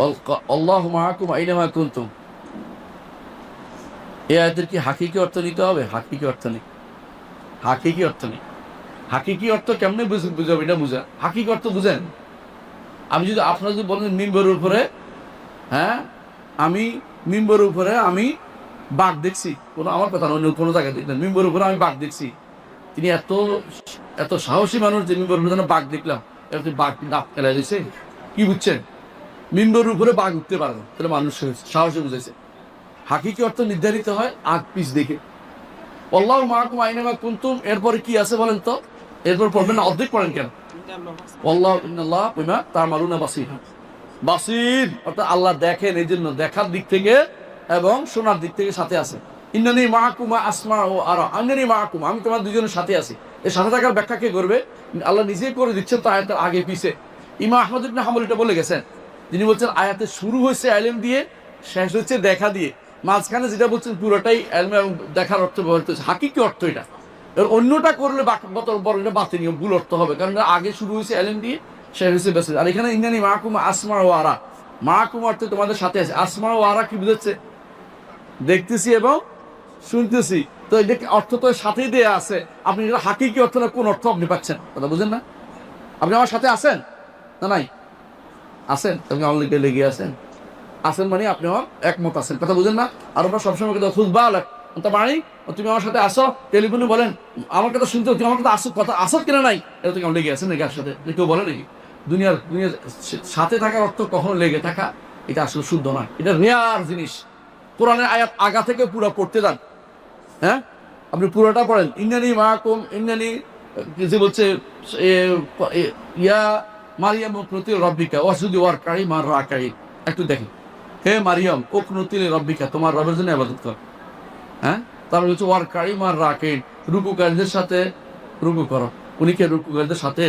আল্লাহু মাআকুম আইনামা কুনতুম, এই আয়াতের কি হাকিকি অর্থ নিতে হবে? হাকিকি অর্থ নেই, হাকিকি অর্থ নেই। হাকিকি অর্থ কেমনে বুঝাবো এটা বুঝা, হাকিকি অর্থ বুঝেন। আমি যদি আপনারা যদি বলেন মিম্বরের উপরে, হ্যাঁ আমি মিম্বরের উপরে আমি বাঘ দেখছি, কোনো আমার কথা অন্য কোনো জায়গায় দেখলেন মিম্বরের উপরে আমি বাঘ দেখছি, তিনি এত এত সাহসী মানুষ যে মিম্বরের উপরে বাঘ দেখলাম, এত বাঘ ডাক ফেলাই দিয়েছে, কি বুঝছেন? মিম্বরের উপরে বাঘ উঠতে পারে না, তাহলে মানুষ সাহসী বুঝেছে। হাকিকি অর্থ নির্ধারিত হয় আগ পিছ দেখে। আল্লাহু মাআকুম আইনামা কুনতুম, এরপরে কি আছে বলেন তো? এরপর পড়বেন না, অর্ধেক পড়েন কেন? আল্লাহু ইন্নাল্লাহা বিমা তা'মালুনা বাসীর। বাসীর অর্থাৎ আল্লাহ দেখেন, এই জন্য দেখার দিক থেকে এবং শোনার দিক থেকে সাথে আছে। ইন্নানি মাআকুমা আসমা ও আরা, ইন্নানি মাআকুম, আমি তোমার দুজনের সাথে আছি। এই সাথে থাকার ব্যাখ্যা কে করবে? আল্লাহ নিজেই করে দিচ্ছেন তো আয়াতের আগে পিছে। ইমাম আহমদ ইবনে হাম্বল এটা বলে গেছেন, যিনি বলছেন আয়াতে শুরু হয়েছে ইলম দিয়ে, শেষ হচ্ছে দেখা দিয়ে, মাঝখানে যেটা বলছেন পুরোটাই ইলম এবং দেখার অর্থ বলতেছে, হাকিকি অর্থ এটা। এর অন্যটা করলে বড় এটা বাতিনীয় ভুল অর্থ হবে, কারণ আগে শুরু হয়েছে ইলম দিয়ে, শেষ হয়েছে বেসে। আর এখানে ইন্নানি মাআকুম আসমা ও আরা, মাআকুম অর্থে তোমাদের সাথে আছে, আসমা ও আরা কি বুঝাচ্ছে? দেখতেছি এবং শুনতেছি। তো এটা অর্থ তো সাথেই দেয়া আছে, আপনি এটা হাকিকি অর্থ না কোন অর্থ আপনি পাচ্ছেন, কথা বুঝেন না? আপনি আমার সাথে আছেন না? নাই আছেন, আপনি আমার লেগে আছেন, আছেন মানে আপনি আমার একমত আছেন, কথা বুঝেন না? আর আমরা সবসময় কথা খুঁজবা মানে তুমি আমার সাথে আসো, টেলিফোনে বলেন আমার কথা শুনতে, তুমি আমার কথা আসো, কথা আসো কিনা নাই, এটা তুমি লেগে আছেন নাকি? সাথে কেউ বলে নাকি? দুনিয়ার সাথে থাকার অর্থ কখনো লেগে থাকা, এটা আসলে শুদ্ধ নয়, এটা রেয়ার জিনিস। কোরআনের আয়াত আগা থেকে পুরো পড়তে যান, হ্যাঁ আপনি পুরোটা পড়েন। ইন্নানি মাআকুম, ইন্নানি যে বলছে ইয়া মারিয়াম উকনুতি রব্বিকা ওয়াসজুদি ওয়ারকাই মার রাকাই, একটু দেখেন, হে মারিয়াম উকনুতি রব্বিকা, তোমার রবের জন্য ইবাদত কর। হ্যাঁ তারপর হচ্ছে ওয়ারকাই মার রাকাইন, রুকুকারীদের সাথে রুকু করো। উনি কে রুকুকারীদের সাথে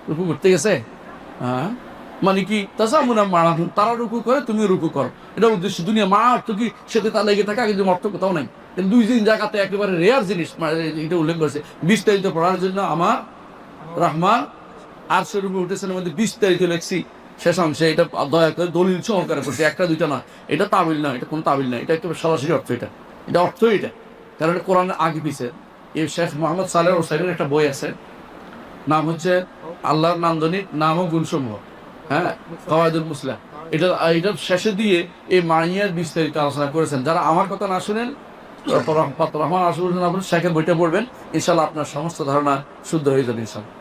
রুকু করতে গেছে? হ্যাঁ মানে কি তাসামুনা মারাহুন, তারা রুকু করে তুমি রুকু করো, এটা উদ্দেশ্য। দুনিয়া মা অর্থ কি সাথে তা লেগে থাকা, কিন্তু অর্থ কোথাও নাই। দুই দিন জায়গাতে একেবারে রেয়ার জিনিস এটা উল্লেখ করেছে। বিস্তারিত পড়ার জন্য আমার রহমান আরশের উপরে উঠেছেন মধ্যে বিস্তারিত লেখছি শেষ অংশে, এটা দয়া করে দলিল সহকারে করছে, একটা দুইটা না, এটা তাবিল না, এটা কোনো তাবিল না, এটা একেবারে সরাসরি অর্থ, এটা অর্থ এটা, কারণ এটা কোরআনের আগে পিছে। এই শেখ মোহাম্মদ সালেহ হোসাইনের একটা বই আছে, নাম হচ্ছে আল্লাহর নান্দনিক নাম ও গুণসমূহ, হ্যাঁ কওয়াইদুল মুসলাহ। এটার শেষে দিয়ে এই মাইয়ার বিস্তারিত আলোচনা করেছেন। যারা আমার কথা না শুনেন, রহমান আসুন শেখের বইটা পড়বেন, ইনশাল্লাহ আপনার সমস্ত ধারণা শুদ্ধ হয়ে যাবে ইনশাল্লাহ।